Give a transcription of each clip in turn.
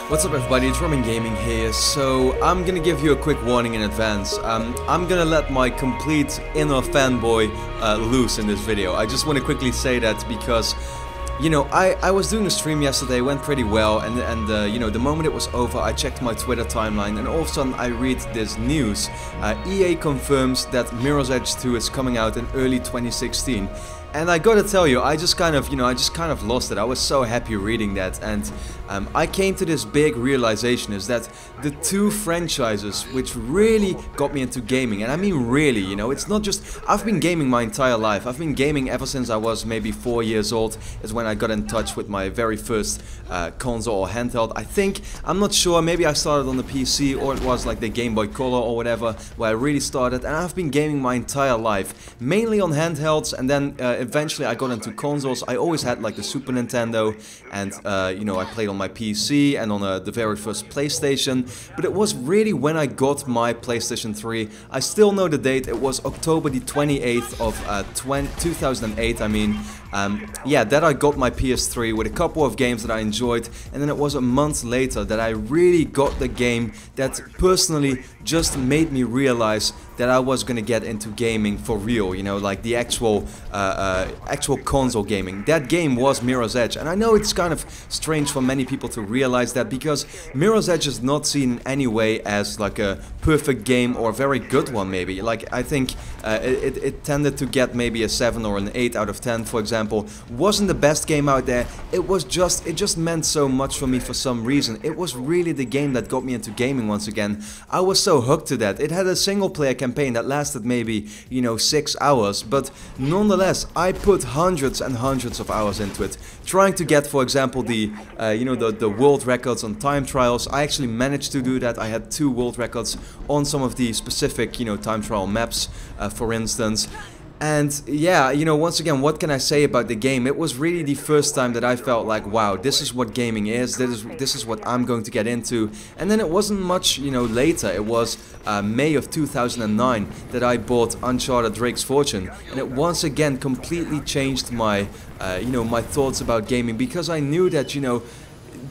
What's up everybody, it's RobinGaming here. So I'm gonna give you a quick warning in advance. I'm gonna let my complete inner fanboy loose in this video. I just want to quickly say that because, you know, I was doing a stream yesterday, went pretty well, and you know, the moment it was over, I checked my Twitter timeline, and all of a sudden I read this news. EA confirms that Mirror's Edge 2 is coming out in early 2016. And I gotta tell you, I just kind of lost it. I was so happy reading that, and I came to this big realization is that the two franchises which really got me into gaming, and I mean really, you know, it's not just, I've been gaming my entire life. I've been gaming ever since I was maybe 4 years old, is when I got in touch with my very first console or handheld. I think, I'm not sure, maybe I started on the PC, or it was like the Game Boy Color or whatever, where I really started, and I've been gaming my entire life, mainly on handhelds, and then eventually I got into consoles. I always had like the Super Nintendo, and you know, I played on my PC and on the very first PlayStation, but it was really when I got my PlayStation 3, I still know the date, it was October the 28th of 2008, I mean. Yeah, that I got my PS3 with a couple of games that I enjoyed, and then it was a month later that I really got the game that personally just made me realize that I was gonna get into gaming for real, you know, like the actual console gaming. That game was Mirror's Edge, and I know it's kind of strange for many people to realize that, because Mirror's Edge is not seen in any way as like a perfect game or a very good one maybe. Like, I think it tended to get maybe a 7 or an 8 out of 10, for example. Wasn't the best game out there. It just meant so much for me for some reason. It was really the game that got me into gaming once again. I was so hooked to that. It had a single player campaign that lasted maybe, you know, 6 hours, but nonetheless I put hundreds and hundreds of hours into it, trying to get, for example, the you know, the world records on time trials. I actually managed to do that. I had 2 world records on some of the specific, you know, time trial maps, for instance. And yeah, you know, once again, what can I say about the game? It was really the first time that I felt like, wow, this is what gaming is, this is what I'm going to get into. And then it wasn't much, you know, later, it was May of 2009 that I bought Uncharted Drake's Fortune, and it once again completely changed my, you know, my thoughts about gaming, because I knew that, you know,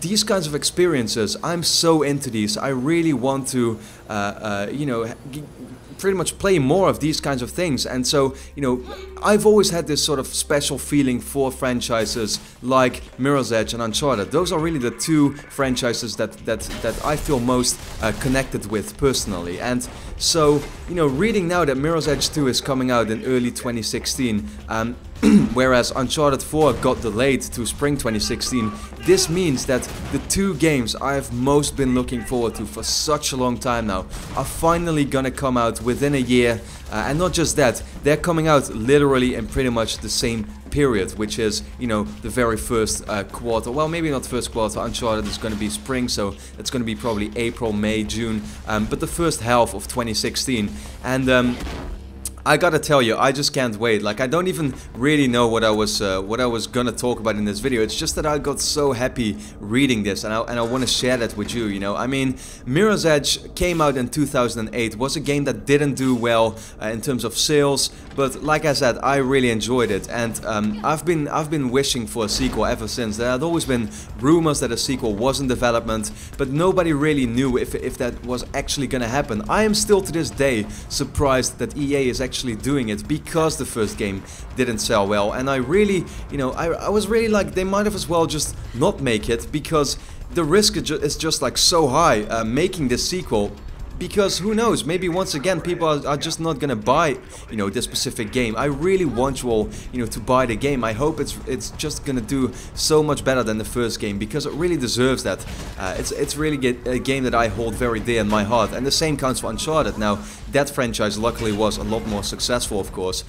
these kinds of experiences, I'm so into these. I really want to, you know, pretty much play more of these kinds of things. And so, you know, I've always had this sort of special feeling for franchises like Mirror's Edge and Uncharted. Those are really the two franchises that I feel most connected with personally. And so, you know, reading now that Mirror's Edge 2 is coming out in early 2016, whereas Uncharted 4 got delayed to spring 2016, this means that the two games I've most been looking forward to for such a long time now are finally gonna come out within a year, and not just that, they're coming out literally in pretty much the same period, which is, you know, the very first quarter. Well, maybe not first quarter, Uncharted is going to be spring, so it's going to be probably April, May, June, but the first half of 2016. And I gotta tell you, I just can't wait. Like, I don't even really know what I was gonna talk about in this video. It's just that I got so happy reading this, and I want to share that with you. You know, I mean, Mirror's Edge came out in 2008. Was a game that didn't do well in terms of sales, but like I said, I really enjoyed it, and I've been wishing for a sequel ever since. There had always been rumors that a sequel was in development, but nobody really knew if that was actually gonna happen. I am still to this day surprised that EA is actually doing it, because the first game didn't sell well, and I really, you know, I was really like, they might have as well just not make it, because the risk is just like so high making this sequel. Because who knows, maybe once again people are just not gonna buy, you know, this specific game. I really want you all, you know, to buy the game. I hope it's just gonna do so much better than the first game, because it really deserves that. It's really a game that I hold very dear in my heart, and the same counts for Uncharted. Now, that franchise luckily was a lot more successful, of course.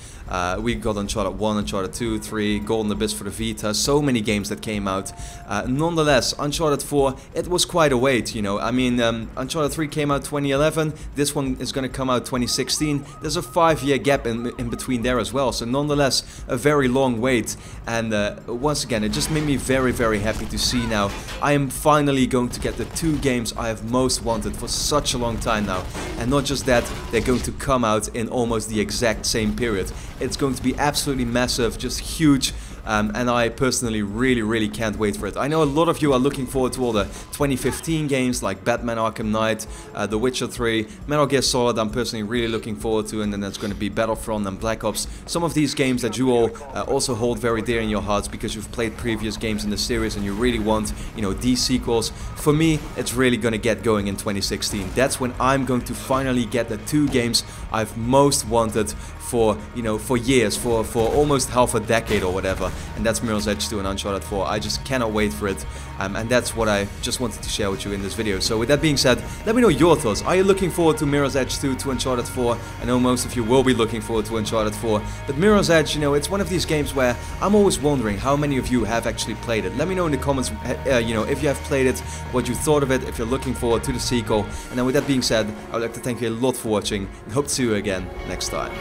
We got Uncharted 1, Uncharted 2, 3, Golden Abyss for the Vita, so many games that came out. Nonetheless, Uncharted 4, it was quite a wait, you know. I mean, Uncharted 3 came out 2011. This one is going to come out 2016. There's a 5-year gap in between there as well, so nonetheless a very long wait. And once again, it just made me very, very happy to see now I am finally going to get the two games I have most wanted for such a long time now. And not just that, they're going to come out in almost the exact same period. It's going to be absolutely massive, just huge. and I personally really can't wait for it. I know a lot of you are looking forward to all the 2015 games like Batman Arkham Knight, The Witcher 3, Metal Gear Solid I'm personally really looking forward to, and then there's going to be Battlefront and Black Ops. Some of these games that you all also hold very dear in your hearts because you've played previous games in the series and you really want, you know, these sequels. For me, it's really going to get going in 2016. That's when I'm going to finally get the 2 games I've most wanted for, you know, for years, for almost half a decade or whatever, and that's Mirror's Edge 2 and Uncharted 4. I just cannot wait for it, and that's what I just wanted to share with you in this video. So with that being said, let me know your thoughts. Are you looking forward to Mirror's Edge 2, to Uncharted 4? I know most of you will be looking forward to Uncharted 4, but Mirror's Edge, you know, it's one of these games where I'm always wondering how many of you have actually played it. Let me know in the comments, you know, if you have played it, what you thought of it, if you're looking forward to the sequel. And then with that being said, I would like to thank you a lot for watching, and hope to see you again next time.